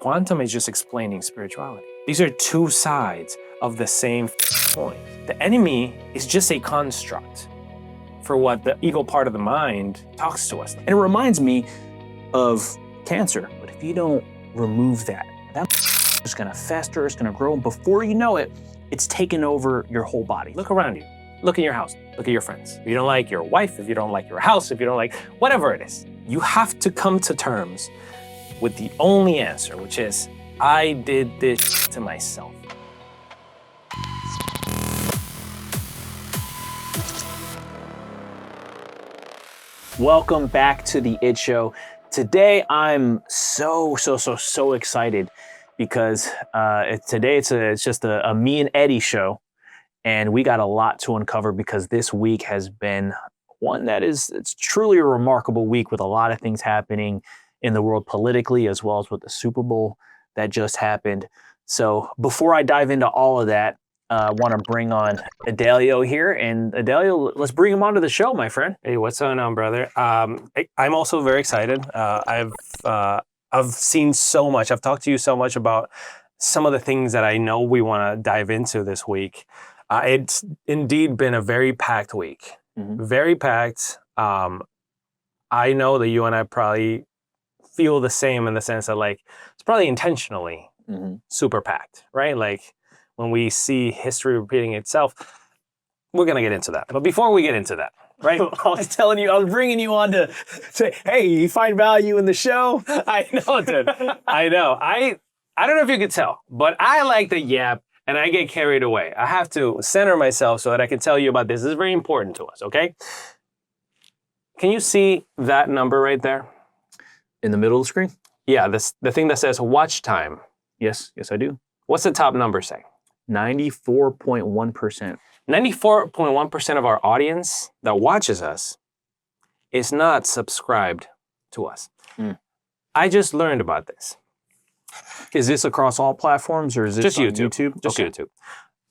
quantum is just explaining spirituality. These are two sides of the same coin. The enemy is just a construct for what the ego part of the mind talks to us. And it reminds me of cancer. But if you don't remove that it's gonna fester, it's gonna grow, and before you know it, it's taken over your whole body. Look around you. Look in your house. Look at your friends. If you don't like your wife, if you don't like your house, if you don't like whatever it is, you have to come to terms with the only answer, which is, I did this to myself. Welcome back to the It Show. Today I'm so excited because today it's just a me and Eddie show, and we got a lot to uncover because this week has been one that it's truly a remarkable week with a lot of things happening in the world politically as well as with the Super Bowl that just happened. So before I dive into all of that, I want to bring on Edelio here. And Edelio, let's bring him onto the show, my friend. Hey, what's going on, brother? I'm also very excited. I've seen so much. I've talked to you so much about some of the things that I know we want to dive into this week. It's indeed been a very packed week. Mm-hmm. Very packed. I know that you and I probably feel the same in the sense that, like, it's probably intentionally super packed, right? Like, when we see history repeating itself, we're going to get into that. But before we get into that, right? I was telling you, I was bringing you on to say, hey, you find value in the show? I know, dude. I know. I don't know if you could tell, but I like the yap and I get carried away. I have to center myself so that I can tell you about this. This is very important to us, okay? Can you see that number right there? In the middle of the screen? Yeah, the thing that says watch time. Yes, I do. What's the top number say? 94.1%. 94.1% of our audience that watches us is not subscribed to us. I just learned about this. Is this across all platforms or is this just on YouTube? Just okay. YouTube.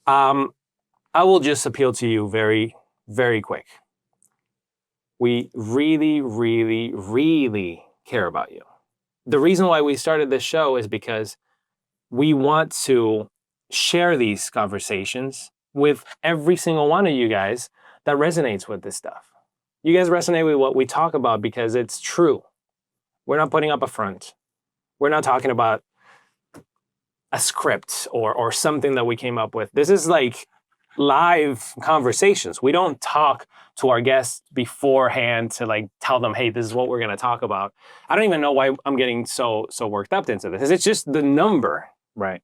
I will just appeal to you very, very quick. We really, really, really care about you. The reason why we started this show is because we want to share these conversations with every single one of you guys that resonates with this stuff. You guys resonate with what we talk about because it's true. We're not putting up a front. We're not talking about a script or something that we came up with. This is like live conversations. We don't talk to our guests beforehand to like tell them, hey, this is what we're going to talk about. I don't even know why I'm getting so worked up into this. It's just the number. Right.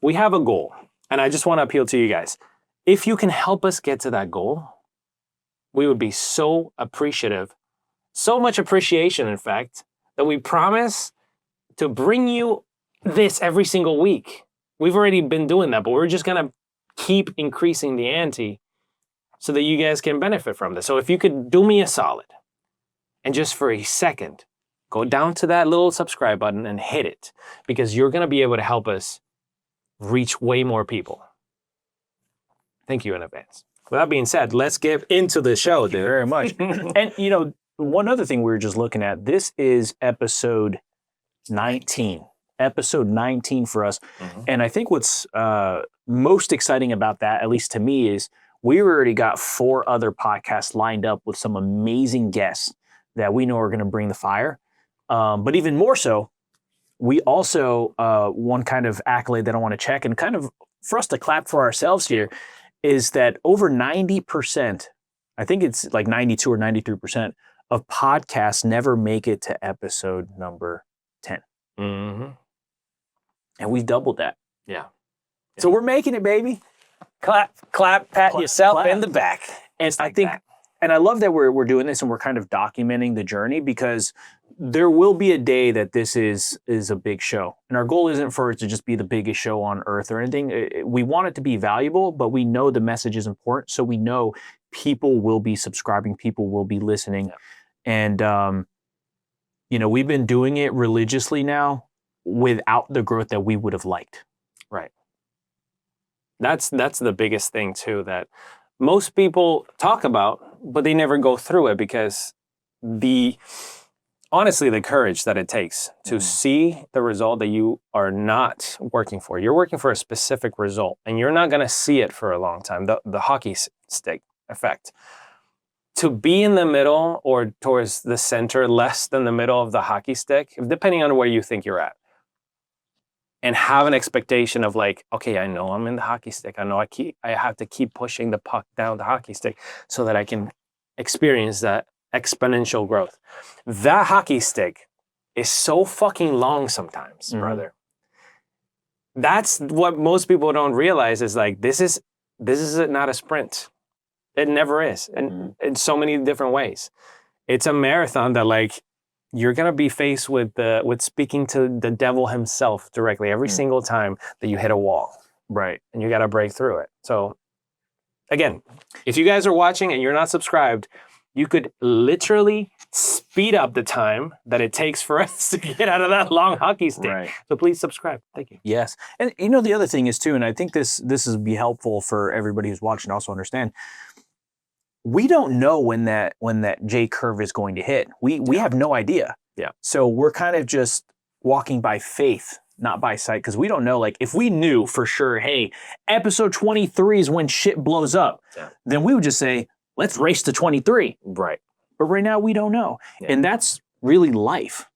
We have a goal, and I just want to appeal to you guys. If you can help us get to that goal, we would be so appreciative, so much appreciation, in fact, that we promise to bring you this every single week. We've already been doing that, but we're just going to keep increasing the ante so that you guys can benefit from this. So if you could do me a solid, and just for a second, go down to that little subscribe button and hit it, because you're going to be able to help us reach way more people. Thank you in advance. With that being said, let's get into the show, dude. Very much. And, you know, one other thing we were just looking at, this is episode 19. Episode 19 for us. And I think what's most exciting about that, at least to me, is we already got 4 other podcasts lined up with some amazing guests that we know are going to bring the fire. But even more so, we also, one kind of accolade that I want to check and kind of for us to clap for ourselves here is that over 90%, I think it's like 92 or 93% of podcasts never make it to episode number 10. Mm-hmm. And we've doubled that. Yeah. So we're making it, baby. Clap, pat yourself in the back. And I think, and I love that we're doing this and we're kind of documenting the journey because there will be a day that this is a big show. And our goal isn't for it to just be the biggest show on earth or anything. We want it to be valuable, but we know the message is important. So we know people will be subscribing, people will be listening. Yeah. And, you know, we've been doing it religiously now without the growth that we would have liked. Right. That's the biggest thing too, that most people talk about, but they never go through it because the honestly the courage that it takes to see the result that you are not working for. You're working for a specific result, and you're not going to see it for a long time. The hockey stick effect. To be in the middle or towards the center, less than the middle of the hockey stick, depending on where you think you're at, and have an expectation of like, okay, I know I'm in the hockey stick. I know I have to keep pushing the puck down the hockey stick so that I can experience that exponential growth. That hockey stick is so fucking long sometimes, brother. That's what most people don't realize is like, this is not a sprint. It never is, and in so many different ways. It's a marathon that like you're gonna be faced with speaking to the devil himself directly every single time that you hit a wall, Right. and you got to break through it. So, again, if you guys are watching and you're not subscribed, you could literally speed up the time that it takes for us to get out of that long hockey stick. Right. So please subscribe. Thank you. Yes. And you know, the other thing is too, and I think this would be helpful for everybody who's watching to also understand, we don't know when that J curve is going to hit. We have no idea. Yeah. So we're kind of just walking by faith, not by sight, because we don't know. Like if we knew for sure, hey, episode 23 is when shit blows up, then we would just say, let's race to 23. Right. But right now we don't know. Yeah. And that's really life.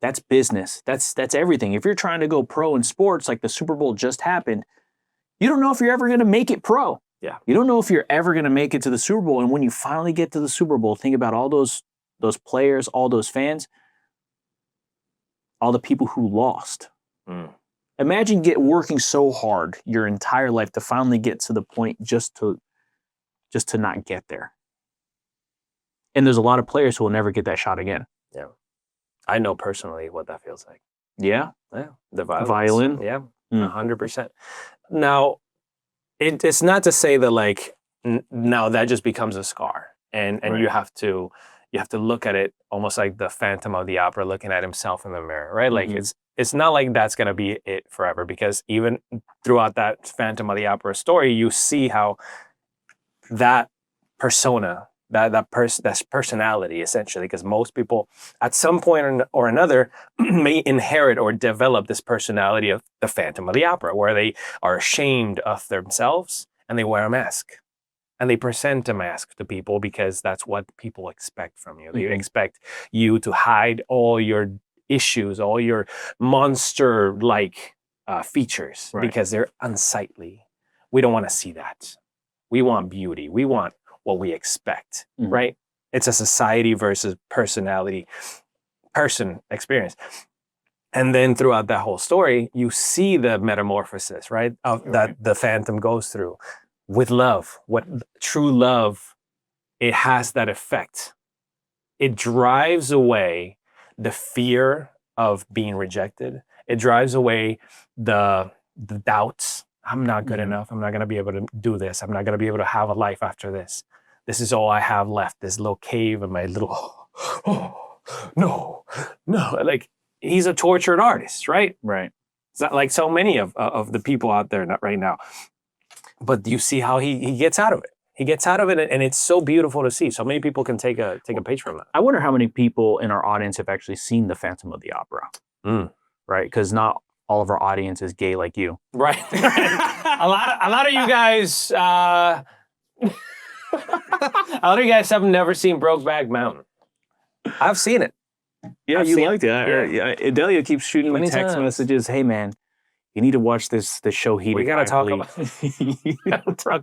That's business. That's everything. If you're trying to go pro in sports, like the Super Bowl just happened, you don't know if you're ever going to make it pro. Yeah. You don't know if you're ever going to make it to the Super Bowl. And when you finally get to the Super Bowl, think about all those players, all those fans, all the people who lost. Imagine working so hard your entire life to finally get to the point just to not get there. And there's a lot of players who will never get that shot again. Yeah. I know personally what that feels like. Yeah. Yeah. The violence. Violin. Yeah. 100%. Now, it's not to say that like now that just becomes a scar, and Right. you have to look at it almost like the Phantom of the Opera looking at himself in the mirror, right? Like it's not like that's gonna be it forever, because even throughout that Phantom of the Opera story, you see how that persona, that personality essentially, because most people at some point or another may inherit or develop this personality of the Phantom of the Opera, where they are ashamed of themselves and they wear a mask and they present a mask to people because that's what people expect from you. They expect you to hide all your issues, all your monster-like features, because they're unsightly. We don't want to see that. We want beauty. We want what we expect, right? It's a society versus personality, person experience. And then throughout that whole story, you see the metamorphosis, right? That the Phantom goes through with love. What true love, it has that effect. It drives away the fear of being rejected. It drives away the doubts. I'm not good enough. I'm not going to be able to do this. I'm not going to be able to have a life after this. This is all I have left, this little cave and my little, no. Like, he's a tortured artist, right? Right. It's not like so many of the people out there right now. But you see how he gets out of it. He gets out of it, and it's so beautiful to see. So many people can take a page from that. I wonder how many people in our audience have actually seen the Phantom of the Opera, right? Because not all of our audience is gay like you, right? a lot of you guys, a lot of you guys have never seen Brokeback Mountain. I've seen it. Yeah, I've you seen liked it. Yeah. Edelio keeps shooting me Many text times. messages. Hey, man, you need to watch this show. Heated. We gotta talk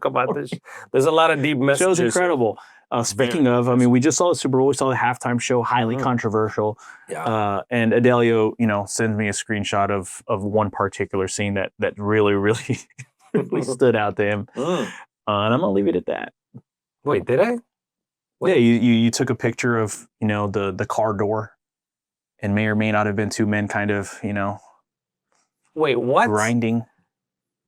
about this. There's a lot of deep messages. Show's incredible. Speaking of, I mean, we just saw the Super Bowl. We saw the halftime show, highly controversial. Yeah. And Edelio, sends me a screenshot of one particular scene that really, really, really stood out to him. And I'm gonna leave it at that. Wait, did I? Yeah, you took a picture of the car door, and may or may not have been two men kind of Wait, what? grinding.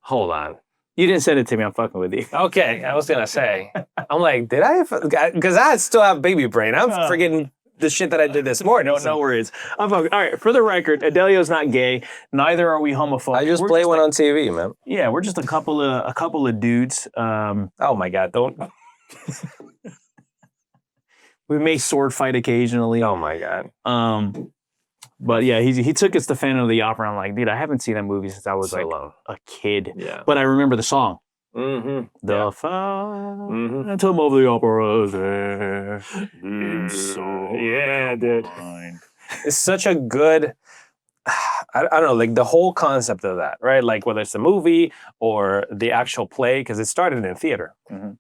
Hold on. You didn't send it to me. I'm fucking with you. Okay, I was gonna say. I'm like, did I? Because I still have baby brain. I'm forgetting the shit that I did this morning. No worries. I'm fucking, all right, for the record, Edelio's not gay. Neither are we homophobic. I just play one on TV, man. Yeah, we're just a couple of dudes. Oh my God, don't. We may sword fight occasionally. Oh my God. But yeah, he took us to Phantom of the Opera. I'm like, dude, I haven't seen that movie since I was So like long. a kid. Yeah. But I remember the song. Mm-hmm. The Phantom of the Opera is there. Yeah, dude. It's such a good, I don't know, like the whole concept of that, right? Like whether it's the movie or the actual play, because it started in theater. Mhm.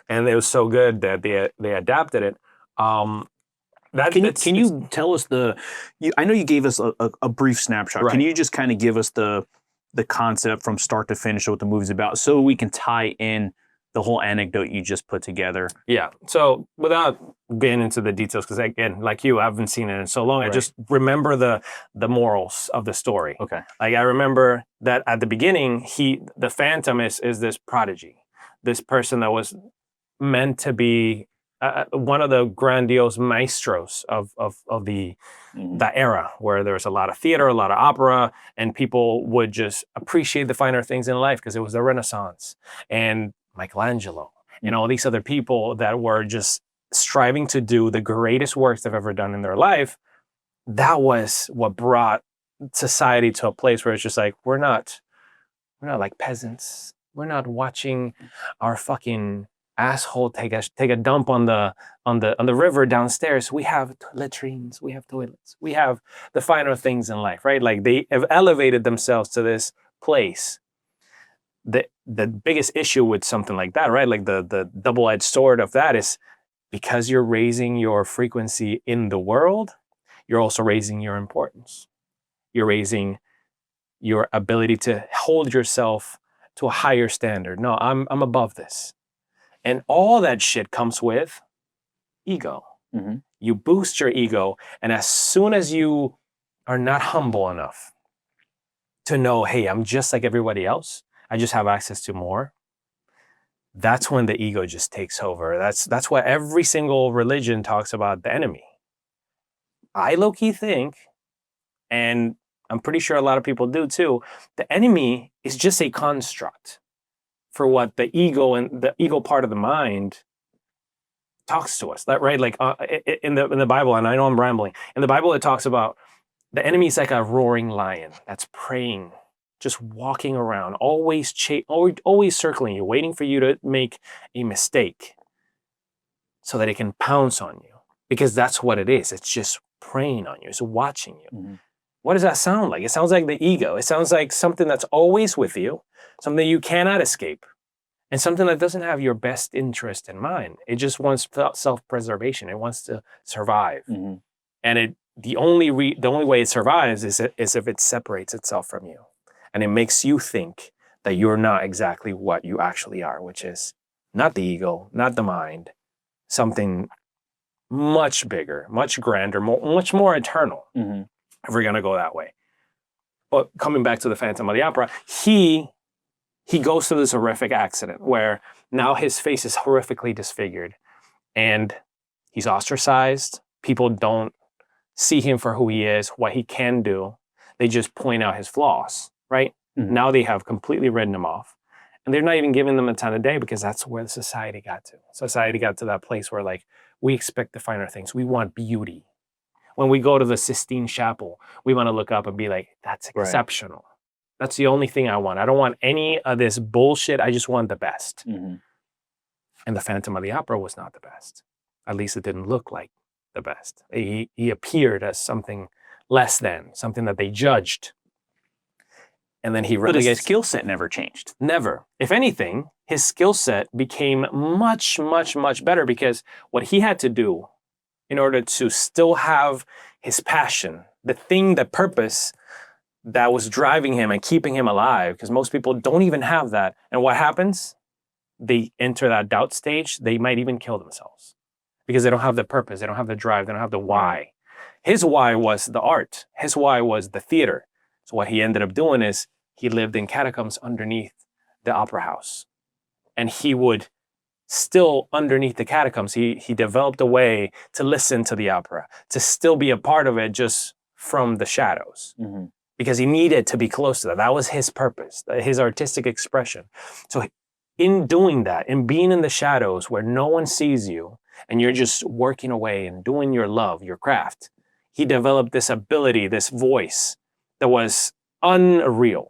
And it was so good that they adapted it. Can you tell us I know you gave us a brief snapshot. Right. Can you just kind of give us the concept from start to finish of what the movie's about so we can tie in the whole anecdote you just put together? Yeah. So without getting into the details, because again, like you, I haven't seen it in so long. Right. I just remember the morals of the story. Okay. Like I remember that at the beginning, the Phantom is this prodigy, this person that was meant to be one of the grandiose maestros of the that era, where there was a lot of theater, a lot of opera, and people would just appreciate the finer things in life because it was the Renaissance. And Michelangelo and all these other people that were just striving to do the greatest works they've ever done in their life. That was what brought society to a place where it's just like, we're not like peasants. We're not watching our fucking asshole take a dump on the river downstairs. We have latrines, we have toilets, we have the finer things in life, right? Like they have elevated themselves to this place. The biggest issue with something like that, right? Like the double-edged sword of that is because you're raising your frequency in the world, you're also raising your importance. You're raising your ability to hold yourself to a higher standard. No, I'm above this. And all that shit comes with ego. Mm-hmm. You boost your ego, and as soon as you are not humble enough to know, hey, I'm just like everybody else, I just have access to more, that's when the ego just takes over. That's why every single religion talks about the enemy. I low-key think, and I'm pretty sure a lot of people do too, the enemy is just a construct for what the ego and the ego part of the mind talks to us. That right? Like in the Bible, and I know I'm rambling. In the Bible, it talks about the enemy is like a roaring lion that's preying, just walking around, always circling you, waiting for you to make a mistake so that it can pounce on you. Because that's what it is. It's just preying on you. It's watching you. Mm-hmm. What does that sound like? It sounds like the ego. It sounds like something that's always with you, something you cannot escape, and something that doesn't have your best interest in mind. It just wants self-preservation. It wants to survive. Mm-hmm. And the only way it survives is if it separates itself from you. And it makes you think that you're not exactly what you actually are, which is not the ego, not the mind, something much bigger, much grander, much more eternal, Mm-hmm. if we're going to go that way. But coming back to the Phantom of the Opera, he goes through this horrific accident where now his face is horrifically disfigured and he's ostracized. People don't see him for who he is, what he can do. They just point out his flaws, right? Mm-hmm. Now they have completely written him off. And they're not even giving them a time of day because that's where the society got to. Society got to that place where like, we expect the finer things. We want beauty. When we go to the Sistine Chapel, we want to look up and be like, that's exceptional. Right. That's the only thing I want. I don't want any of this bullshit. I just want the best. Mm-hmm. And the Phantom of the Opera was not the best. At least it didn't look like the best. He appeared as something less than, something that they judged. And then But his skill set never changed. Never. If anything, his skill set became much, much, much better because what he had to do in order to still have his passion, the purpose that was driving him and keeping him alive, because most people don't even have that. And what happens? They enter that doubt stage. They might even kill themselves because they don't have the purpose. They don't have the drive. They don't have the why. His why was the art. His why was the theater. So what he ended up doing is he lived in catacombs underneath the opera house. And he would still underneath the catacombs, he developed a way to listen to the opera, to still be a part of it just from the shadows. Mm-hmm. Because he needed to be close to that. That was his purpose, his artistic expression. So in doing that, in being in the shadows where no one sees you, and you're just working away and doing your love, your craft, he developed this ability, this voice that was unreal.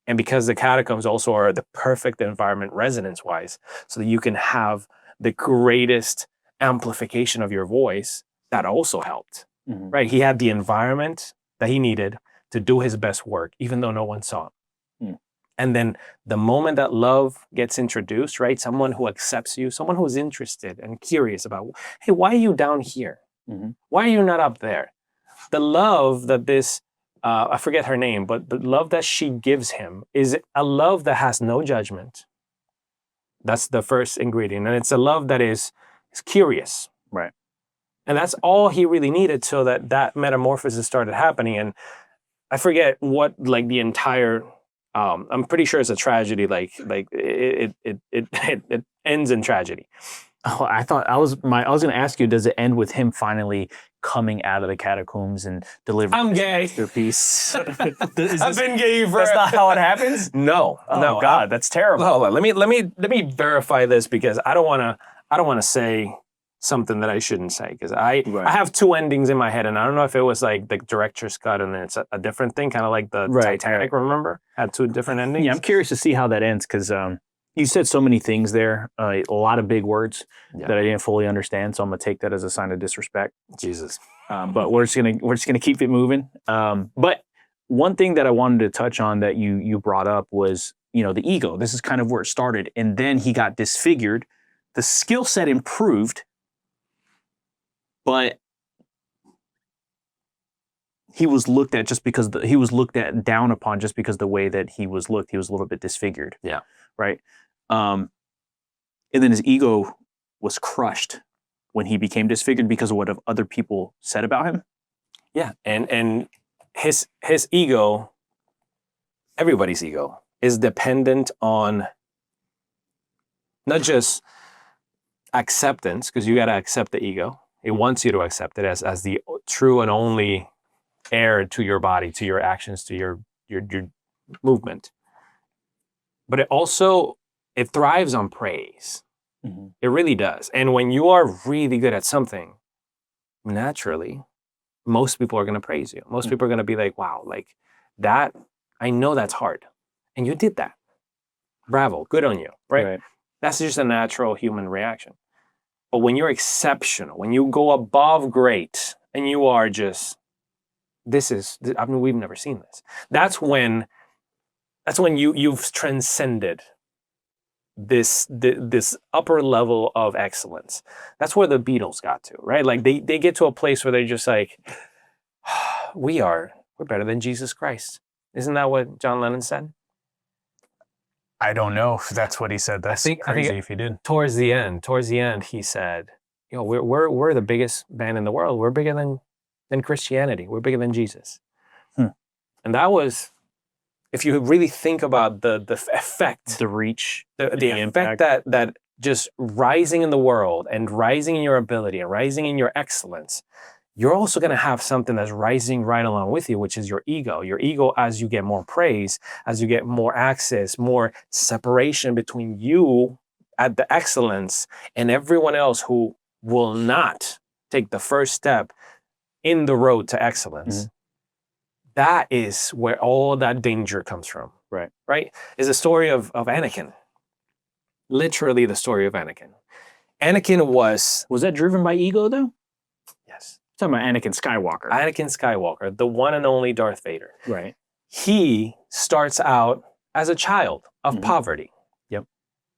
And because the catacombs also are the perfect environment resonance-wise, so that you can have the greatest amplification of your voice, that also helped, right? He had the environment that he needed to do his best work, even though no one saw him. And then the moment that love gets introduced, right? Someone who accepts you, someone who's interested and curious about, hey, why are you down here? Why are you not up there? The love that this, I forget her name, but the love that she gives him is a love that has no judgment. That's the first ingredient. And it's a love that is curious. Right. And that's all he really needed so that metamorphosis started happening. And I forget what, like, the entire, I'm pretty sure it's a tragedy. Like it ends in tragedy. Oh, I was going to ask you, does it end with him finally coming out of the catacombs and delivering I'm gay. their peace? I've been gay for. That's not how it happens? No. Oh, no. God, that's terrible. Hold on. Let me verify this, because I don't want to say something that I shouldn't say, because I have two endings in my head, and I don't know if it was like the director's cut and then it's a different thing, kind of like the Titanic. Remember, had two different endings. Yeah, I'm curious to see how that ends, because you said so many things there, a lot of big words that I didn't fully understand. So I'm gonna take that as a sign of disrespect. Jesus. But we're just gonna keep it moving. But one thing that I wanted to touch on that you brought up was, the ego. This is kind of where it started, and then he got disfigured. The skill set improved, but he was looked at down upon just because the way that he was looked. He was a little bit disfigured. Yeah. Right. And then his ego was crushed when he became disfigured because of what other people said about him. Yeah, and his ego, everybody's ego, is dependent on not just acceptance, because you got to accept the ego. It wants you to accept it as the true and only heir to your body, to your actions, to your movement. But it thrives on praise. It really does. And when you are really good at something, naturally, most people are going to praise you. Most people are going to be like, wow, like that, I know that's hard. And you did that. Bravo, good on you, right? That's just a natural human reaction. But when you're exceptional, when you go above great, and you are just, we've never seen this. That's when you've transcended this upper level of excellence. That's where the Beatles got to, right? Like they get to a place where they're just like, we're better than Jesus Christ. Isn't that what John Lennon said? I don't know if that's what he said. That's crazy if he did. Towards the end, he said, we're the biggest band in the world. We're bigger than Christianity. We're bigger than Jesus. And that was, if you really think about the effect, the reach, the effect that just rising in the world and rising in your ability and rising in your excellence, you're also going to have something that's rising right along with you, which is your ego. Your ego, as you get more praise, as you get more access, more separation between you at the excellence and everyone else who will not take the first step in the road to excellence. That is where all that danger comes from. Right? Is the story of Anakin. Literally the story of Anakin. Anakin was that driven by ego, though? Yes. Talking about Anakin Skywalker. Anakin Skywalker, the one and only Darth Vader. Right. He starts out as a child of poverty. Yep.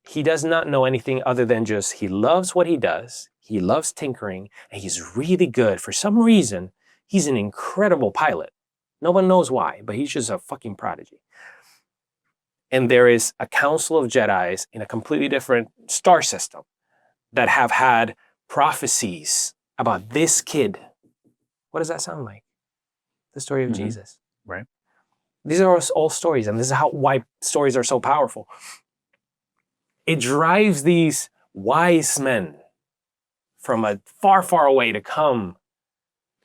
He does not know anything other than just he loves what he does. He loves tinkering, and he's really good. For some reason, he's an incredible pilot. No one knows why, but he's just a fucking prodigy. And there is a council of Jedis in a completely different star system that have had prophecies about this kid. What does that sound like? The story of Jesus. Right. These are all stories, and this is why stories are so powerful. It drives these wise men from a far, far away to come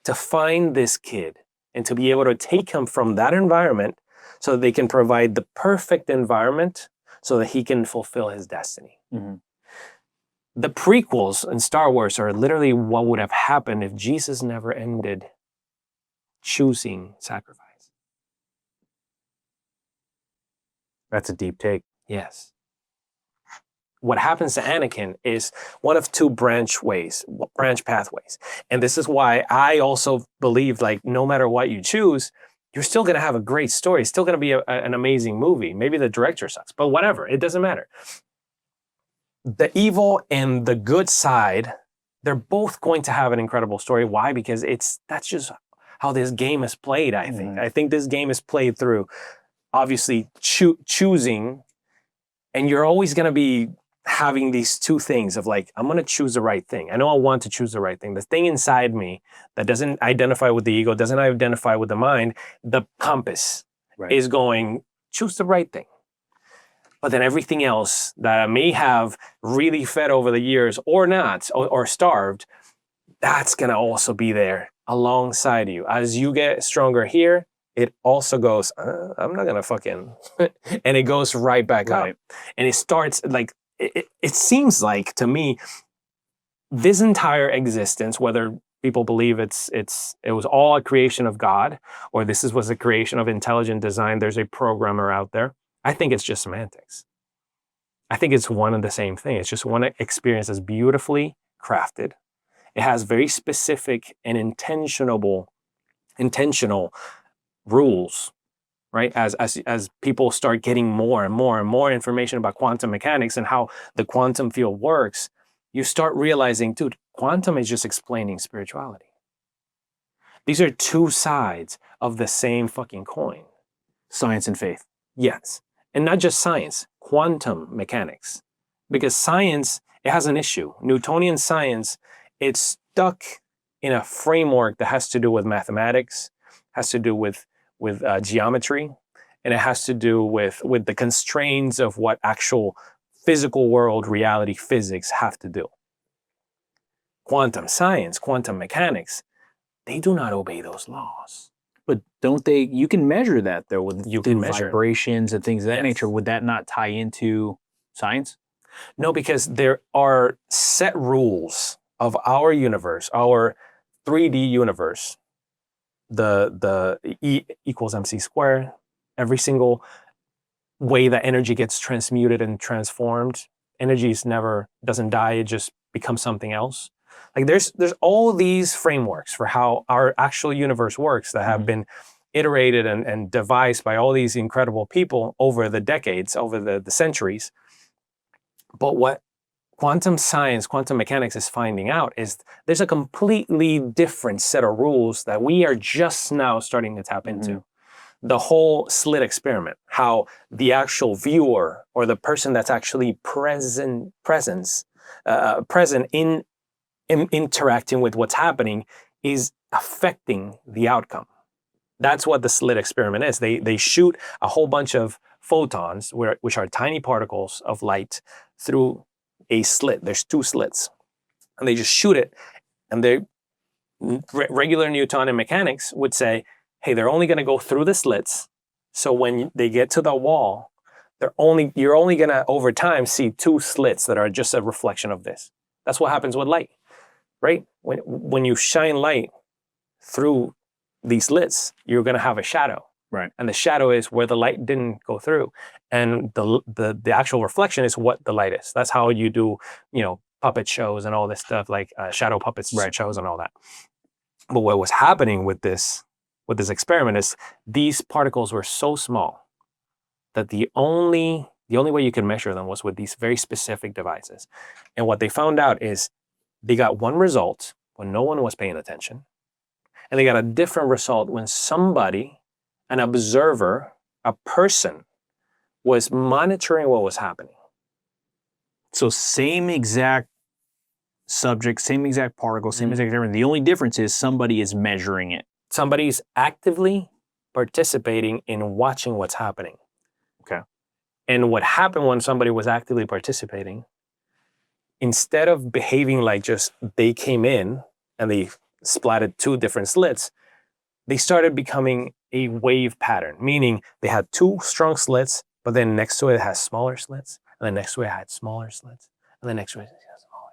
to find this kid and to be able to take him from that environment so that they can provide the perfect environment so that he can fulfill his destiny. The prequels in Star Wars are literally what would have happened if Jesus never ended choosing sacrifice. That's a deep take. Yes. What happens to Anakin is one of two branch pathways. And this is why I also believe, like, no matter what you choose, you're still going to have a great story. It's still going to be an amazing movie. Maybe the director sucks, but whatever. It doesn't matter. The evil and the good side, they're both going to have an incredible story. Why? Because that's just how this game is played, I think. I think this game is played through, obviously, choosing, and you're always going to be having these two things of like, I'm going to choose the right thing. I know I want to choose the right thing. The thing inside me that doesn't identify with the ego, doesn't identify with the mind, the compass is going, choose the right thing. But then everything else that I may have really fed over the years or not, or starved, that's going to also be there alongside you. As you get stronger here, it also goes, I'm not going to fucking, and it goes right back up. And it starts like, it seems like to me, this entire existence, whether people believe it was all a creation of God, or this was a creation of intelligent design, there's a programmer out there. I think it's just semantics. I think it's one and the same thing. It's just one experience that's beautifully crafted. It has very specific and intentional rules, right? As people start getting more and more and more information about quantum mechanics and how the quantum field works, you start realizing, dude, quantum is just explaining spirituality. These are two sides of the same fucking coin. Science and faith. Yes. And not just science, quantum mechanics. Because science, it has an issue. Newtonian science, it's stuck in a framework that has to do with mathematics, has to do with geometry, and it has to do with the constraints of what actual physical world reality physics have to do. Quantum science, quantum mechanics, they do not obey those laws. But don't they, you can measure that though with measure vibrations and things of that nature. Would that not tie into science? No, because there are set rules of our universe, our 3D universe. The E equals mc squared. Every single way that energy gets transmuted and transformed, energy doesn't die, it just becomes something else. Like there's all these frameworks for how our actual universe works that have been iterated and devised by all these incredible people over the decades, over the centuries. But what quantum science, quantum mechanics is finding out is there's a completely different set of rules that we are just now starting to tap into. The whole slit experiment, how the actual viewer or the person that's actually present in interacting with what's happening is affecting the outcome. That's what the slit experiment is. They shoot a whole bunch of photons, which are tiny particles of light, through a slit. There's two slits. And they just shoot it. And regular Newtonian mechanics would say, hey, they're only going to go through the slits. So when they get to the wall, you're only going to, over time, see two slits that are just a reflection of this. That's what happens with light, right? When you shine light through these slits, you're going to have a shadow. Right. And the shadow is where the light didn't go through. And the actual reflection is what the light is. That's how you do, puppet shows and all this stuff, like shadow puppets shows and all that. But what was happening with this experiment is these particles were so small that the only way you could measure them was with these very specific devices. And what they found out is they got one result when no one was paying attention. And they got a different result when somebody, an observer, a person, was monitoring what was happening. So same exact subject, same exact particle, same exact everything. The only difference is somebody is measuring it. Somebody's actively participating in watching what's happening. Okay. And what happened when somebody was actively participating, instead of behaving like just they came in and they splatted two different slits, they started becoming a wave pattern, meaning they had two strong slits, but then next to it has smaller slits, and then next to it had smaller slits, and then next to it has smaller.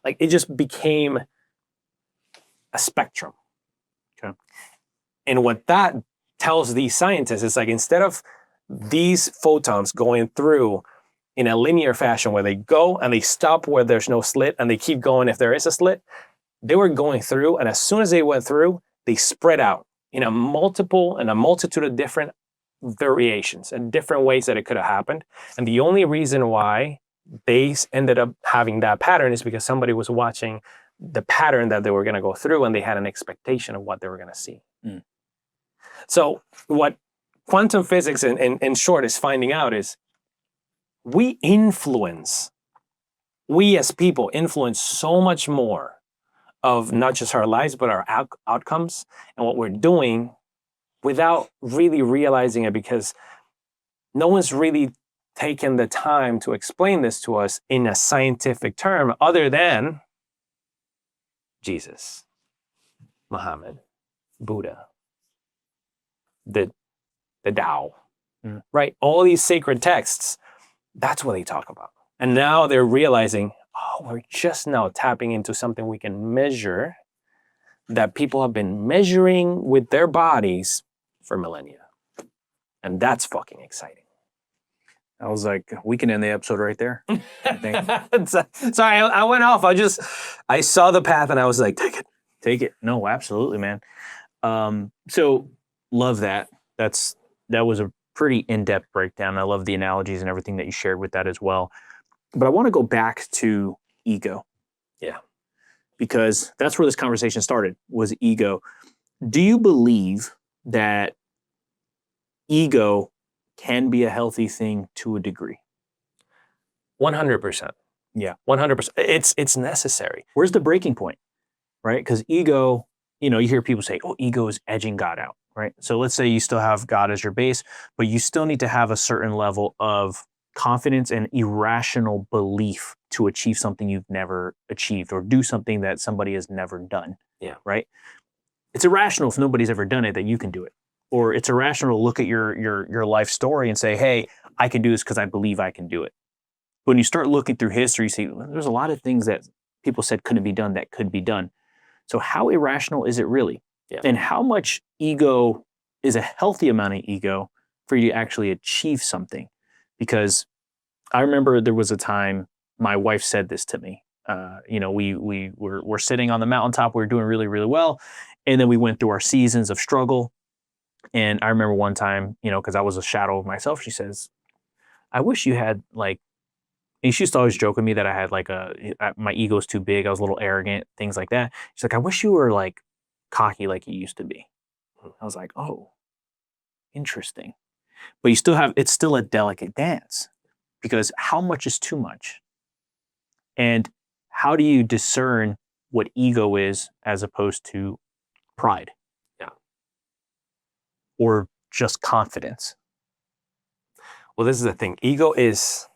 Like it just became a spectrum. Okay. And what that tells these scientists is like instead of these photons going through in a linear fashion where they go and they stop where there's no slit and they keep going if there is a slit, they were going through, and as soon as they went through, they spread out in a multitude of different variations and different ways that it could have happened. And the only reason why they ended up having that pattern is because somebody was watching the pattern that they were going to go through and they had an expectation of what they were going to see. Mm. So what quantum physics in short is finding out is we as people influence so much more of not just our lives, but our outcomes and what we're doing without really realizing it, because no one's really taken the time to explain this to us in a scientific term other than Jesus, Muhammad, Buddha, the Tao, right? All these sacred texts, that's what they talk about. And now they're realizing, oh, we're just now tapping into something we can measure that people have been measuring with their bodies for millennia. And that's fucking exciting. I was like, we can end the episode right there. I think. Sorry, I went off. I saw the path and I was like, take it. No, absolutely, man. So love that. That was a pretty in-depth breakdown. I love the analogies and everything that you shared with that as well. But I want to go back to ego. Yeah. Because that's where this conversation started, was ego. Do you believe that ego can be a healthy thing to a degree? 100%. Yeah. 100%. It's necessary. Where's the breaking point, right? Because ego, you hear people say, oh, ego is edging God out, right? So let's say you still have God as your base, but you still need to have a certain level of confidence and irrational belief to achieve something you've never achieved or do something that somebody has never done. Yeah. Right? It's irrational if nobody's ever done it that you can do it. Or it's irrational to look at your life story and say, hey, I can do this because I believe I can do it. When you start looking through history, you see there's a lot of things that people said couldn't be done that could be done. So how irrational is it really? Yeah. And how much ego is a healthy amount of ego for you to actually achieve something? Because I remember there was a time my wife said this to me. We were sitting on the mountaintop. We were doing really, really well. And then we went through our seasons of struggle. And I remember one time, because I was a shadow of myself, she says, I wish you had and she used to always joke with me that I had my ego's too big. I was a little arrogant, things like that. She's like, I wish you were cocky like you used to be. I was like, oh, interesting. But it's still a delicate dance, because how much is too much? And how do you discern what ego is as opposed to pride? Yeah. Or just confidence? Well, this is the thing. Ego is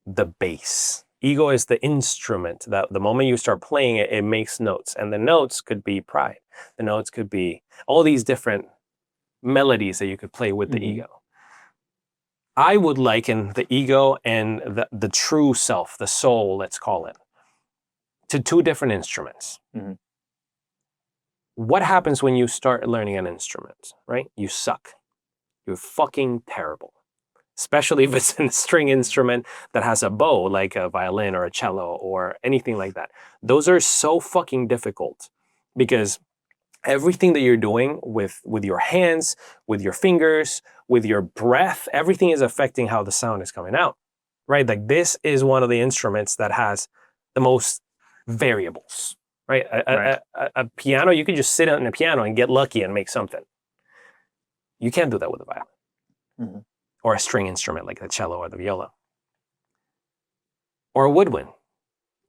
the bass. Ego is the instrument that the moment you start playing it, it makes notes. And the notes could be pride. The notes could be all these different melodies that you could play with the ego. I would liken the ego and the true self, the soul, let's call it, to two different instruments. Mm-hmm. What happens when you start learning an instrument, right? You suck. You're fucking terrible. Especially if it's a string instrument that has a bow, like a violin or a cello or anything like that. Those are so fucking difficult because everything that you're doing with your hands, with your fingers, with your breath, everything is affecting how the sound is coming out, right? Like this is one of the instruments that has the most variables, right? A piano, you can just sit on a piano and get lucky and make something. You can't do that with a violin. Mm-hmm. Or a string instrument like the cello or the viola. Or a woodwind.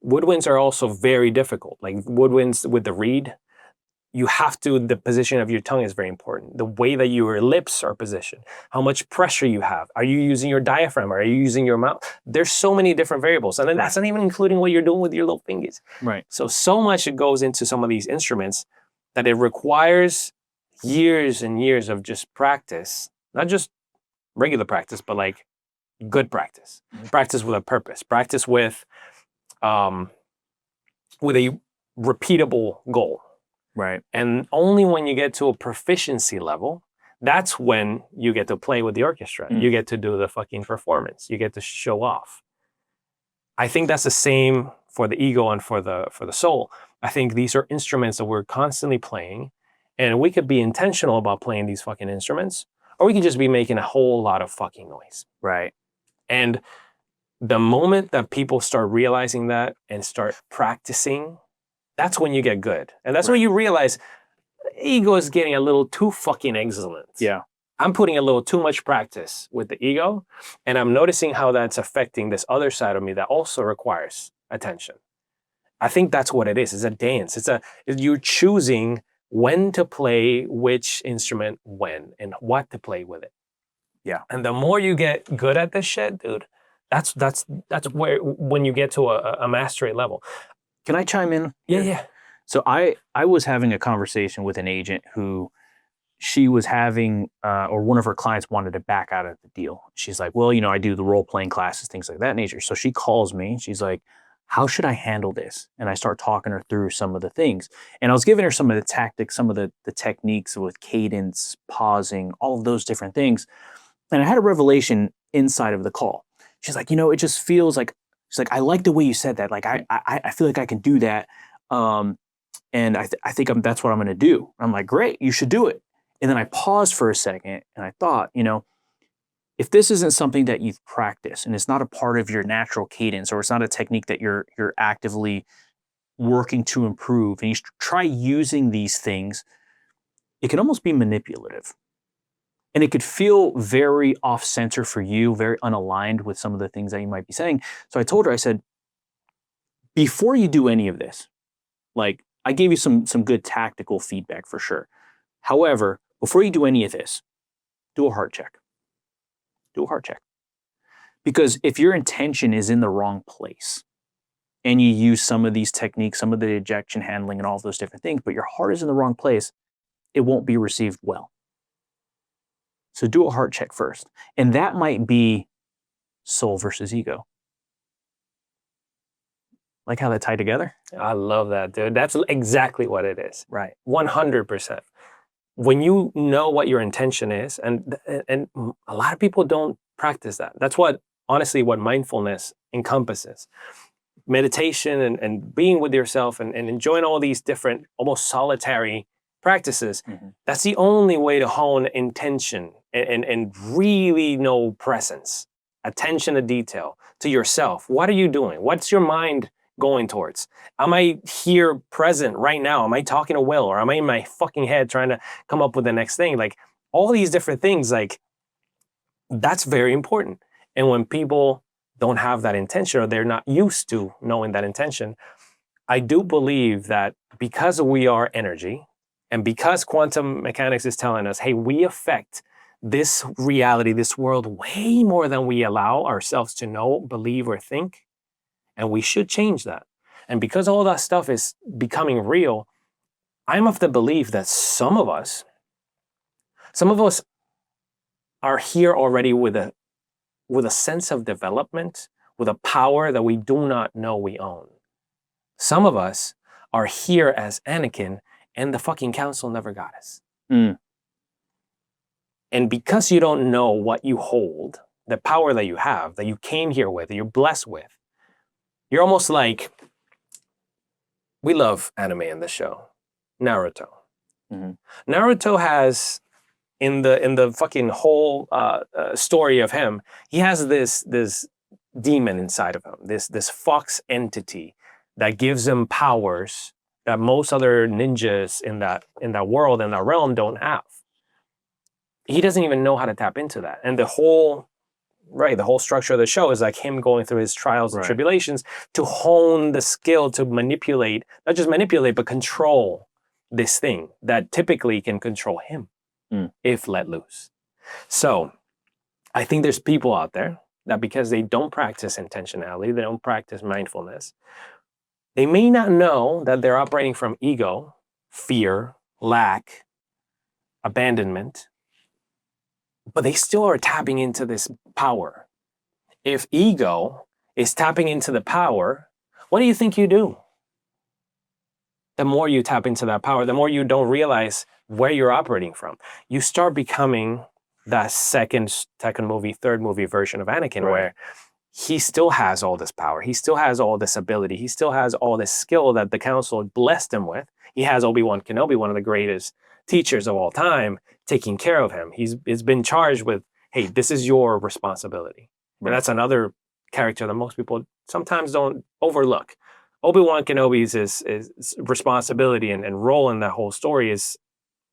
Woodwinds are also very difficult. Like woodwinds with the reed, the position of your tongue is very important. The way that your lips are positioned, how much pressure you have. Are you using your diaphragm? Are you using your mouth? There's so many different variables. And then that's not even including what you're doing with your little fingers. Right. So much goes into some of these instruments that it requires years and years of just practice, not just regular practice, but good practice. Practice with a purpose. Practice with with a repeatable goal. Right. And only when you get to a proficiency level, that's when you get to play with the orchestra. Mm. You get to do the fucking performance. You get to show off. I think that's the same for the ego and for the soul. I think these are instruments that we're constantly playing, and we could be intentional about playing these fucking instruments, or we could just be making a whole lot of fucking noise. Right. And the moment that people start realizing that and start practicing, that's when you get good. And that's when you realize ego is getting a little too fucking excellent. Yeah. I'm putting a little too much practice with the ego, and I'm noticing how that's affecting this other side of me that also requires attention. I think that's what it is. It's a dance. You're choosing when to play which instrument when and what to play with it. Yeah. And the more you get good at this shit, dude, that's where when you get to a mastery level. Can I chime in? Yeah. So I was having a conversation with an agent who she was having, or one of her clients wanted to back out of the deal. She's like, well, I do the role-playing classes, things like that nature. So she calls me. She's like, how should I handle this? And I start talking her through some of the things. And I was giving her some of the tactics, some of the techniques with cadence, pausing, all of those different things. And I had a revelation inside of the call. She's like, it just feels like, she's like, I like the way you said that. Like, I feel like I can do that. And I think that's what I'm going to do. I'm like, great, you should do it. And then I paused for a second and I thought, if this isn't something that you've practiced and it's not a part of your natural cadence, or it's not a technique that you're actively working to improve, and you try using these things, it can almost be manipulative. And it could feel very off-center for you, very unaligned with some of the things that you might be saying. So I told her, I said, before you do any of this, like, I gave you some good tactical feedback for sure. However, before you do any of this, do a heart check. Do a heart check. Because if your intention is in the wrong place and you use some of these techniques, some of the ejection handling and all of those different things, but your heart is in the wrong place, it won't be received well. So do a heart check first. And that might be soul versus ego. Like how they tie together? I love that, dude. That's exactly what it is. Right. 100%. When you know what your intention is, and a lot of people don't practice that. That's what mindfulness encompasses. Meditation and being with yourself and enjoying all these different, almost solitary practices. Mm-hmm. That's the only way to hone intention and really know presence, attention to detail, to yourself. What are you doing? What's your mind going towards? Am I here present right now? Am I talking to Will, or am I in my fucking head trying to come up with the next thing? Like, all these different things, like, that's very important. And when people don't have that intention, or they're not used to knowing that intention, I do believe that because we are energy, and because quantum mechanics is telling us, hey, we affect this reality, this world, way more than we allow ourselves to know, believe, or think. And we should change that. And because all that stuff is becoming real, I'm of the belief that some of us are here already with a sense of development, with a power that we do not know we own. Some of us are here as Anakin, and the fucking council never got us. Mm. And because you don't know what you hold, the power that you have, that you came here with, that you're blessed with, you're almost like, we love anime in the show, Naruto. Mm-hmm. Naruto has, in the fucking whole story of him, he has this demon inside of him, this fox entity that gives him powers that most other ninjas in that world, in that realm, don't have. He doesn't even know how to tap into that. And the whole structure of the show is like him going through his trials and tribulations to hone the skill to manipulate, not just manipulate, but control this thing that typically can control him if let loose. So I think there's people out there that, because they don't practice intentionality, they don't practice mindfulness, they may not know that they're operating from ego, fear, lack, abandonment, but they still are tapping into this power. If ego is tapping into the power, what do you think you do? the more you tap into that power, the more you don't realize where you're operating from. You start becoming that second movie, third movie version of Anakin, Right. where he still has all this power. He still has all this ability. He still has all this skill that the council blessed him with. He has Obi-Wan Kenobi, one of the greatest teachers of all time, taking care of him. He's been charged with, hey, this is your responsibility. Right. And that's another character that most people sometimes don't overlook. Obi-Wan Kenobi's is responsibility and role in that whole story is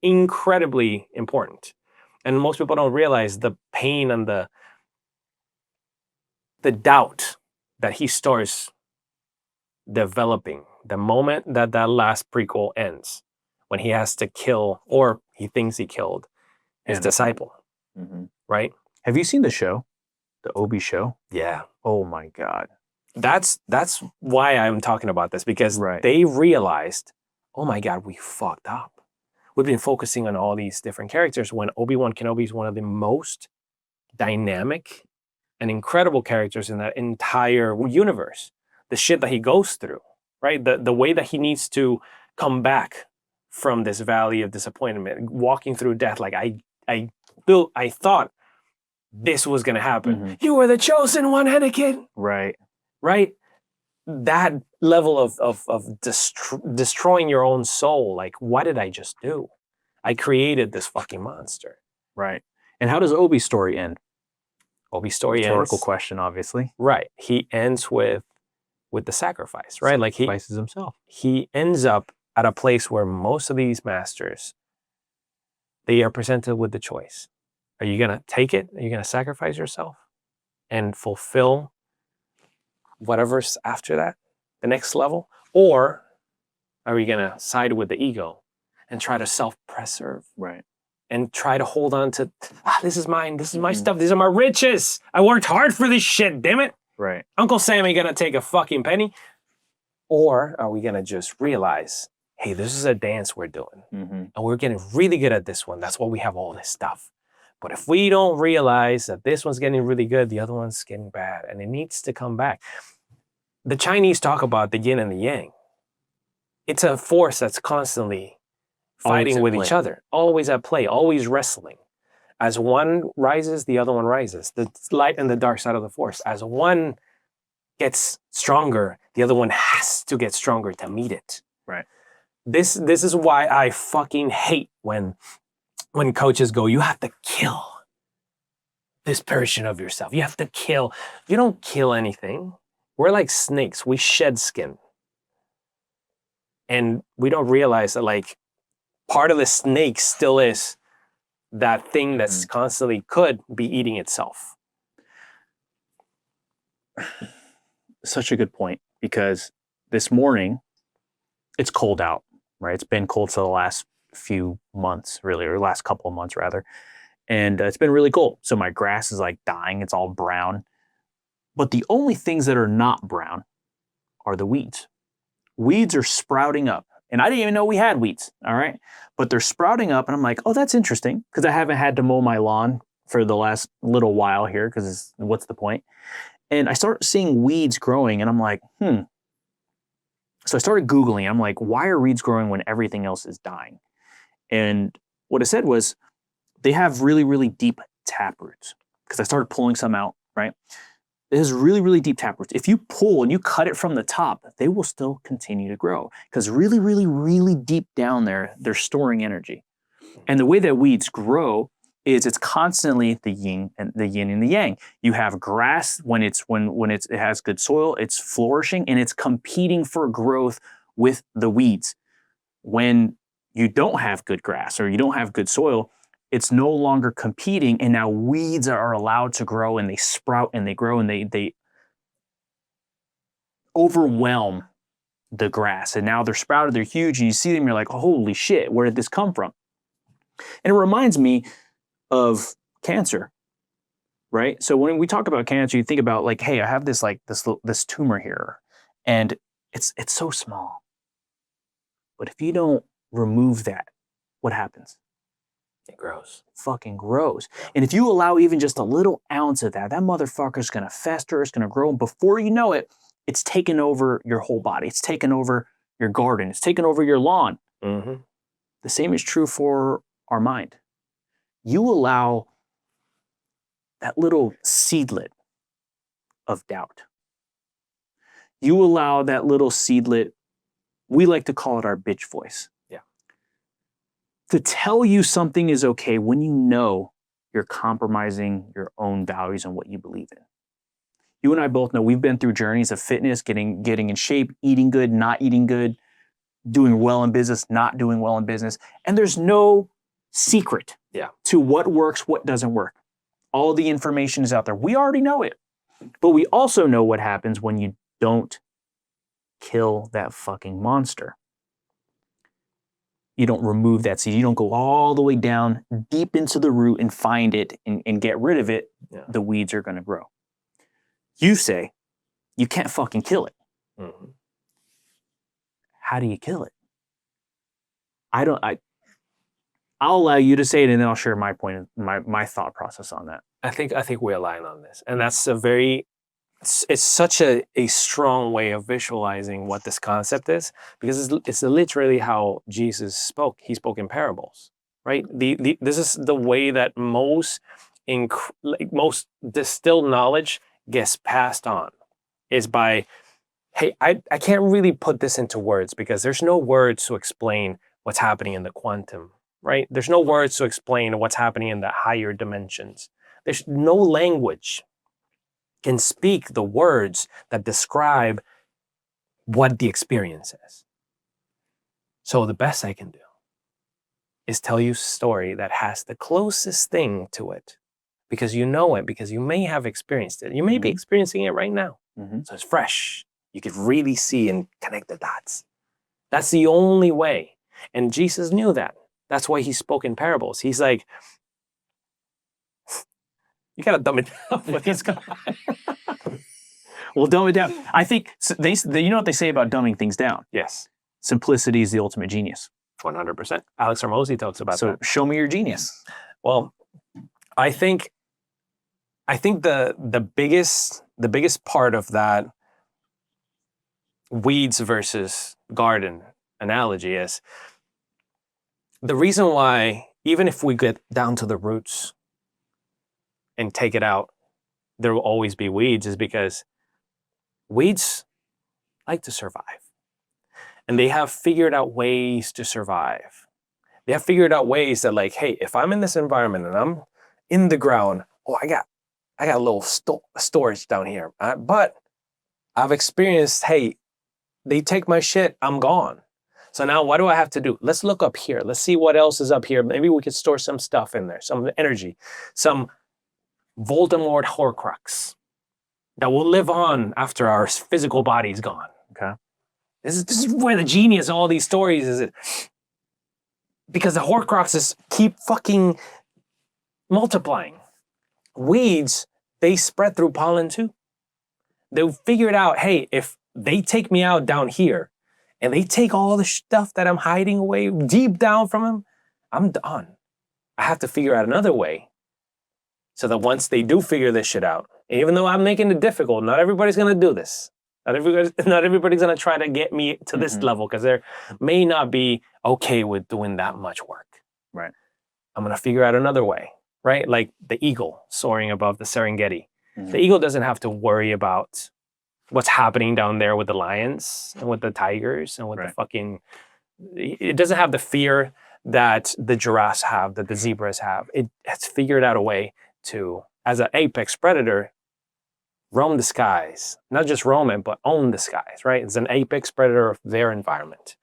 incredibly important. And most people don't realize the pain and the doubt that he starts developing the moment that last prequel ends, when he has to kill, or he thinks he killed, his Anakin. disciple, right? Have you seen the show? The Obi show? Yeah. Oh my God. That's why I'm talking about this, because Right. they realized, oh my God, we fucked up. We've been focusing on all these different characters when Obi-Wan Kenobi is one of the most dynamic and incredible characters in that entire universe. The shit that he goes through, right? The way that he needs to come back from this valley of disappointment, walking through death. Like I thought this was gonna happen. You were the chosen one, Anakin. Right. Right? That level of destroying your own soul. Like, what did I just do? I created this fucking monster. Right. And how does Obi's story end? Obi's story Rhetorical ends, question, obviously. right? He ends with the sacrifice, right? Like Sacrifices himself. he ends up at a place where most of these masters, they are presented with the choice. Are you gonna take it? Are you gonna sacrifice yourself and fulfill whatever's after that, the next level? Or are we gonna side with the ego and try to self-preserve? Right. And try to hold on to, this is mine, this is my stuff, these are my riches. I worked hard for this shit, damn it. Right. Uncle Sam ain't gonna take a fucking penny. Or are we gonna just realize, hey, this is a dance we're doing. And we're getting really good at this one. That's why we have all this stuff. But if we don't realize that this one's getting really good, the other one's getting bad, and it needs to come back. The Chinese talk about the yin and the yang. It's a force that's constantly fighting with each other, always at play, always wrestling. As one rises, the other one rises. The light and the dark side of the force. As one gets stronger, the other one has to get stronger to meet it. Right. This is why I fucking hate when coaches go, you have to kill this version of yourself. You have to kill. You don't kill anything. We're like snakes. We shed skin. And we don't realize that, like, part of the snake still is that thing that's constantly could be eating itself. Such a good point, because this morning it's cold out, right? It's been cold for the last few months, really, or last couple of months rather. And it's been really cold. So my grass is like dying. It's all brown. But the only things that are not brown are the weeds. Weeds are sprouting up. And I didn't even know we had weeds, all right? But they're sprouting up, and I'm like, oh, that's interesting, because I haven't had to mow my lawn for the last little while here, because what's the point? And I start seeing weeds growing, and I'm like, So I started Googling. I'm like, why are weeds growing when everything else is dying? And what it said was, they have really, really deep tap roots, because I started pulling some out, right? It has really, really deep tap roots. If you pull and you cut it from the top, they will still continue to grow, because really, really, really deep down there, they're storing energy. And the way that weeds grow is it's constantly the yin and the yang. You have grass when it has good soil, it's flourishing and it's competing for growth with the weeds. When you don't have good grass or you don't have good soil, it's no longer competing, and now weeds are allowed to grow, and they sprout and they grow, and they overwhelm the grass. And now they're sprouted, they're huge, and you see them, you're like, holy shit, where did this come from? And it reminds me of cancer, right? So when we talk about cancer, you think about like, hey, I have this tumor here, and it's so small. But if you don't remove that, what happens? It grows. Fucking grows. And if you allow even just a little ounce of that, that motherfucker's gonna fester, it's gonna grow, and before you know it, it's taken over your whole body. It's taken over your garden. It's taken over your lawn. Mm-hmm. The same is true for our mind. You allow that little seedlet of doubt. You allow that little seedlet, we like to call it our bitch voice. Yeah. To tell you something is okay when you know you're compromising your own values and what you believe in. You and I both know we've been through journeys of fitness, getting in shape, eating good, not eating good, doing well in business, not doing well in business. And there's no secret to what works, what doesn't work. All the information is out there. We already know it. But we also know what happens when you don't kill that fucking monster. You don't remove that seed. You don't go all the way down deep into the root and find it and get rid of it. Yeah. The weeds are going to grow. You say you can't fucking kill it. Mm-hmm. How do you kill it? I'll allow you to say it, and then I'll share my point, my thought process on that. I think we align on this, and that's it's such a strong way of visualizing what this concept is, because it's literally how Jesus spoke. He spoke in parables, right? This is the way that most distilled knowledge gets passed on, is by, hey, I can't really put this into words because there's no words to explain what's happening in the quantum, right? There's no words to explain what's happening in the higher dimensions. There's no language can speak the words that describe what the experience is. So the best I can do is tell you a story that has the closest thing to it, because you know it, because you may have experienced it. You may be experiencing it right now. Mm-hmm. So it's fresh. You could really see and connect the dots. That's the only way. And Jesus knew that. That's why he spoke in parables. He's like, you gotta dumb it down with this guy. Well, dumb it down. I think they you know what they say about dumbing things down? Yes. Simplicity is the ultimate genius. 100%. Alex Hormozi talks about that. So show me your genius. Well, I think the biggest part of that weeds versus garden analogy is the reason why, even if we get down to the roots and take it out, there will always be weeds, is because weeds like to survive. And they have figured out ways to survive. They have figured out ways that, like, hey, if I'm in this environment and I'm in the ground, I got a little storage down here. But I've experienced, hey, they take my shit, I'm gone. So now what do I have to do? Let's look up here. Let's see what else is up here. Maybe we could store some stuff in there, some energy, some Voldemort Horcrux that will live on after our physical body's gone. Okay. This is where the genius of all these stories is. Because the Horcruxes keep fucking multiplying. Weeds, they spread through pollen too. They'll figure it out, hey, if they take me out down here and they take all the stuff that I'm hiding away deep down from them, I'm done. I have to figure out another way. So that once they do figure this shit out, even though I'm making it difficult, not everybody's going to do this. Not everybody's going to try to get me to this level, because they may not be okay with doing that much work. Right. I'm going to figure out another way, right? Like the eagle soaring above the Serengeti. Mm-hmm. The eagle doesn't have to worry about what's happening down there with the lions and with the tigers and with the fucking... It doesn't have the fear that the giraffes have, that the zebras have. It has figured out a way to, as an apex predator, roam the skies. Not just roam it, but own the skies, right? It's an apex predator of their environment.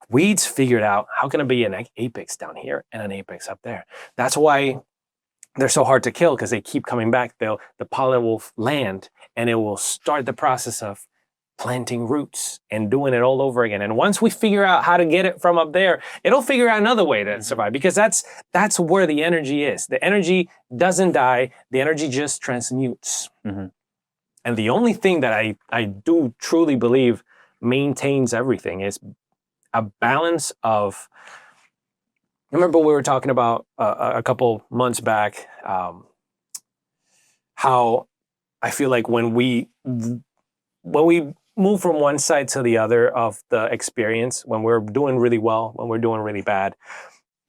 Weeds figured out, how can it be an apex down here and an apex up there? That's why they're so hard to kill, because they keep coming back. The pollen will land and it will start the process of planting roots and doing it all over again. And once we figure out how to get it from up there, it'll figure out another way to survive, because that's where the energy is. The energy doesn't die. The energy just transmutes. Mm-hmm. And the only thing that I do truly believe maintains everything is a balance of... Remember we were talking about a couple months back, how I feel like when we move from one side to the other of the experience, when we're doing really well, when we're doing really bad,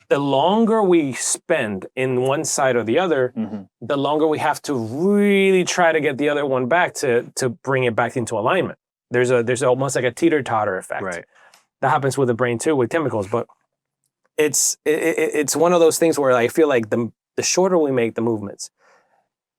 the longer we spend in one side or the other, the longer we have to really try to get the other one back to bring it back into alignment. There's almost like a teeter-totter effect. Right. That happens with the brain too, with chemicals. But it's one of those things where I feel like the shorter we make the movements,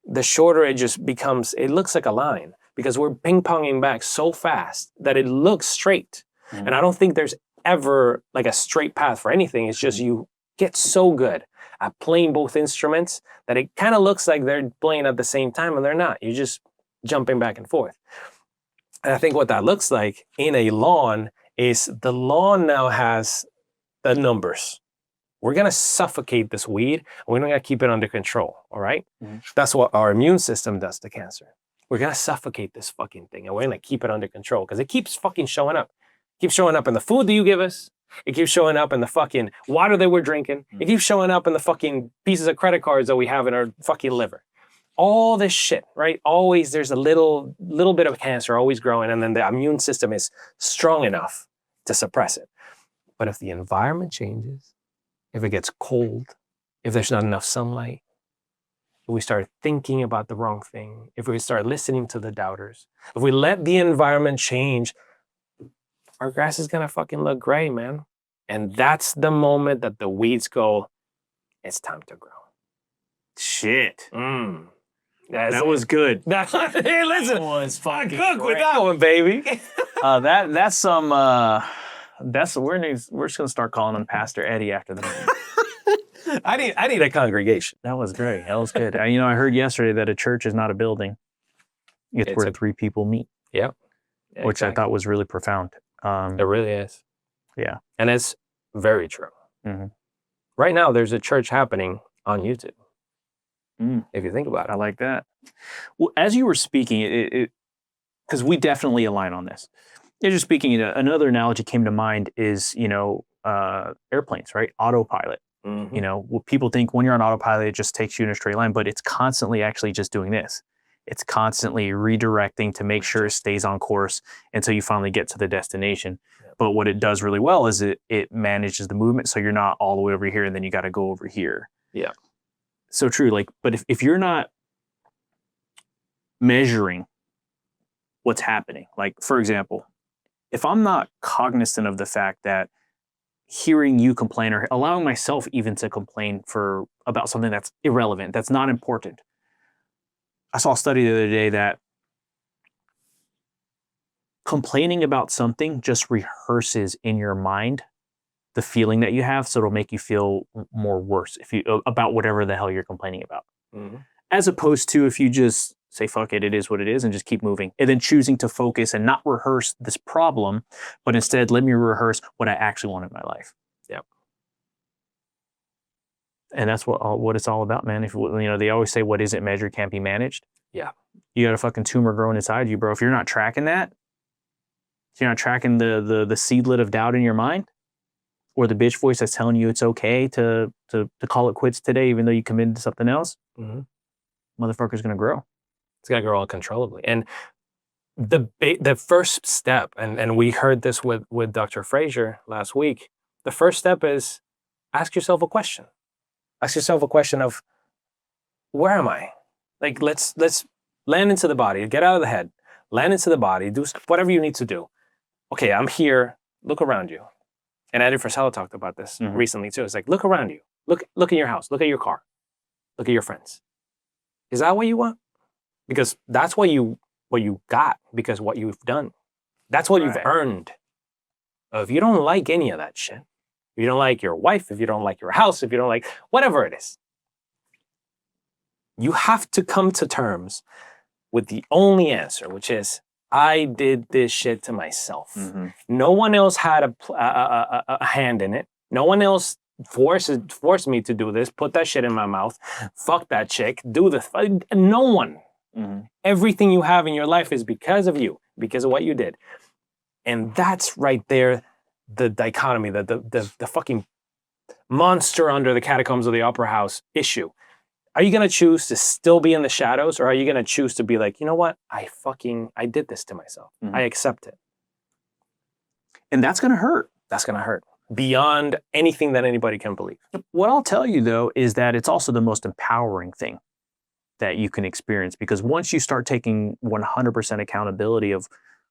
the shorter it just becomes. It looks like a line because we're ping-ponging back so fast that it looks straight. And I don't think there's ever like a straight path for anything. It's just you get so good at playing both instruments that it kind of looks like they're playing at the same time, and they're not. You're just jumping back and forth. And I think what that looks like in a lawn is the lawn now has the numbers. We're going to suffocate this weed, and we're going to keep it under control, all right? That's what our immune system does to cancer. We're going to suffocate this fucking thing, and we're going to keep it under control because it keeps fucking showing up. It keeps showing up in the food that you give us. It keeps showing up in the fucking water that we're drinking. It keeps showing up in the fucking pieces of credit cards that we have in our fucking liver. All this shit, right? Always there's a little bit of cancer always growing, and then the immune system is strong enough to suppress it. But if the environment changes, if it gets cold, if there's not enough sunlight, if we start thinking about the wrong thing, if we start listening to the doubters, if we let the environment change, our grass is gonna fucking look gray, man. And that's the moment that the weeds go, it's time to grow. Shit. That was good. Hey, listen, That was fucking cook great. with that one, baby. That's some. We're just gonna start calling him Pastor Eddie after the movie. I need a congregation. That was great. That was good. I heard yesterday that a church is not a building. It's where three people meet. Yeah. Which exactly. I thought was really profound. It really is. Yeah. And it's very true. Right now, there's a church happening on YouTube. If you think about it. I like that. Well, as you were speaking, because we definitely align on this. As you're speaking, another analogy came to mind is, airplanes, right? Autopilot. What people think when you're on autopilot, it just takes you in a straight line, but it's constantly actually just doing this. It's constantly redirecting to make sure it stays on course until you finally get to the destination. But what it does really well is it manages the movement, so you're not all the way over here and then you got to go over here. Yeah. So true. But if you're not measuring what's happening, like for example, if I'm not cognizant of the fact that hearing you complain or allowing myself even to complain about something that's irrelevant, that's not important. I saw a study the other day that complaining about something just rehearses in your mind the feeling that you have, so it'll make you feel more worse about whatever the hell you're complaining about. As opposed to if you just say, fuck it, it is what it is, and just keep moving. And then choosing to focus and not rehearse this problem, but instead let me rehearse what I actually want in my life. Yep. And that's what it's all about, man. If they always say what isn't measured can't be managed. Yeah. You got a fucking tumor growing inside you, bro. If you're not tracking that, if you're not tracking the seedlet of doubt in your mind, or the bitch voice that's telling you it's okay to call it quits today, even though you committed to something else, motherfucker's gonna grow. It's gonna grow uncontrollably. And the first step, and we heard this with Dr. Frazier last week, the first step is ask yourself a question. Ask yourself a question of, where am I? Like, let's land into the body, get out of the head, land into the body, do whatever you need to do. Okay, I'm here, look around you. And Eddie Frisella talked about this recently too. It's like, look around you. Look in your house. Look at your car. Look at your friends. Is that what you want? Because that's what you got, because what you've done. That's what you've earned. If you don't like any of that shit, if you don't like your wife, if you don't like your house, if you don't like whatever it is, you have to come to terms with the only answer, which is, I did this shit to myself. No one else had a hand in it. No one else forced me to do this, put that shit in my mouth, fuck that chick, do this. No one. Everything you have in your life is because of you, because of what you did. And that's right there, the dichotomy, the fucking monster under the catacombs of the opera house issue. Are you going to choose to still be in the shadows, or are you going to choose to be like, you know what? I did this to myself. Mhm. I accept it. And that's going to hurt. That's going to hurt beyond anything that anybody can believe. What I'll tell you, though, is that it's also the most empowering thing that you can experience, because once you start taking 100% accountability of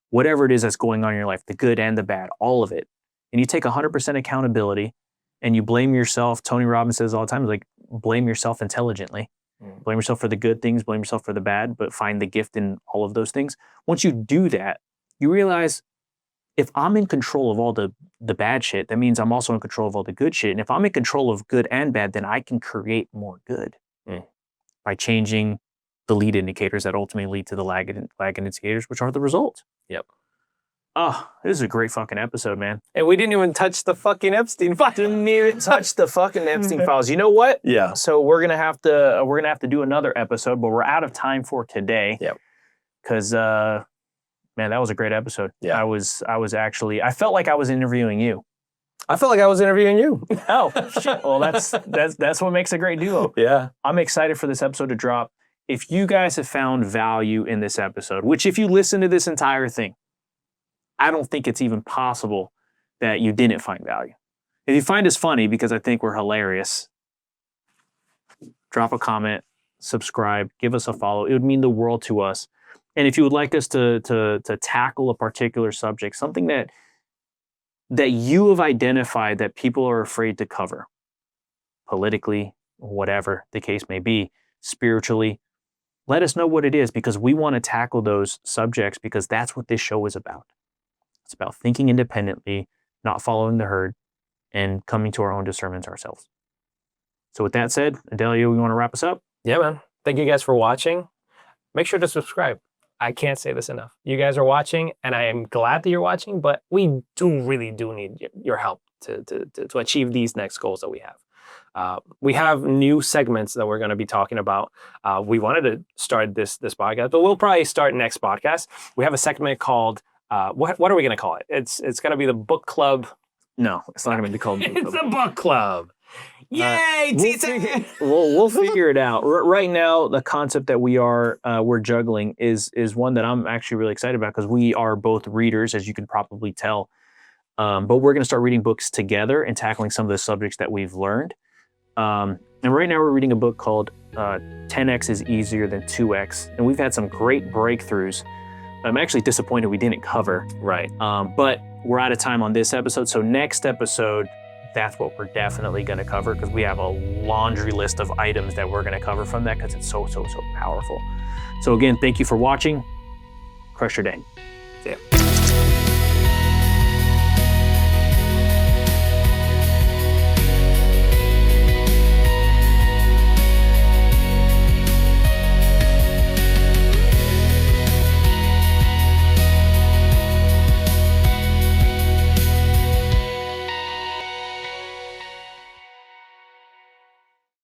whatever it is that's going on in your life, the good and the bad, all of it, and you take 100% accountability and you blame yourself. Tony Robbins says all the time, like, blame yourself intelligently. Blame yourself for the good things, blame yourself for the bad, but find the gift in all of those things. Once you do that, you realize, if I'm in control of all the bad shit, that means I'm also in control of all the good shit. And if I'm in control of good and bad, then I can create more good by changing the lead indicators that ultimately lead to the lag indicators, which are the results. Yep. Oh, this is a great fucking episode, man. And we didn't even touch the fucking Epstein files. Didn't even touch the fucking Epstein files. You know what? Yeah. So we're gonna have to do another episode, but we're out of time for today. Yep. Because man, that was a great episode. Yeah. I felt like I was interviewing you. I felt like I was interviewing you. Oh, shit. Well, that's what makes a great duo. Yeah. I'm excited for this episode to drop. If you guys have found value in this episode, which if you listen to this entire thing, I don't think it's even possible that you didn't find value. If you find us funny, because I think we're hilarious, drop a comment, subscribe, give us a follow. It would mean the world to us. And if you would like us to tackle a particular subject, something that you have identified that people are afraid to cover, politically, whatever the case may be, spiritually, let us know what it is, because we want to tackle those subjects, because that's what this show is about. It's about thinking independently, not following the herd, and coming to our own discernments ourselves. So with that said, Edelio, you want to wrap us up? Yeah, man. Thank you guys for watching. Make sure to subscribe. I can't say this enough. You guys are watching, and I am glad that you're watching, but we really do need your help to achieve these next goals that we have. We have new segments that we're going to be talking about. We wanted to start this podcast, but we'll probably start next podcast. We have a segment called, what are we going to call it? It's going to be the book club. No, it's not going to be called book It's club. a book club. Yay, We'll figure it out. Right now, the concept that we're juggling is one that I'm actually really excited about, because we are both readers, as you can probably tell. But we're going to start reading books together and tackling some of the subjects that we've learned. And right now, we're reading a book called 10x is Easier Than 2x, and we've had some great breakthroughs. I'm actually disappointed we didn't cover. Right. But we're out of time on this episode. So next episode, that's what we're definitely going to cover, because we have a laundry list of items that we're going to cover from that, because it's so powerful. So again, thank you for watching. Crush your day. See ya.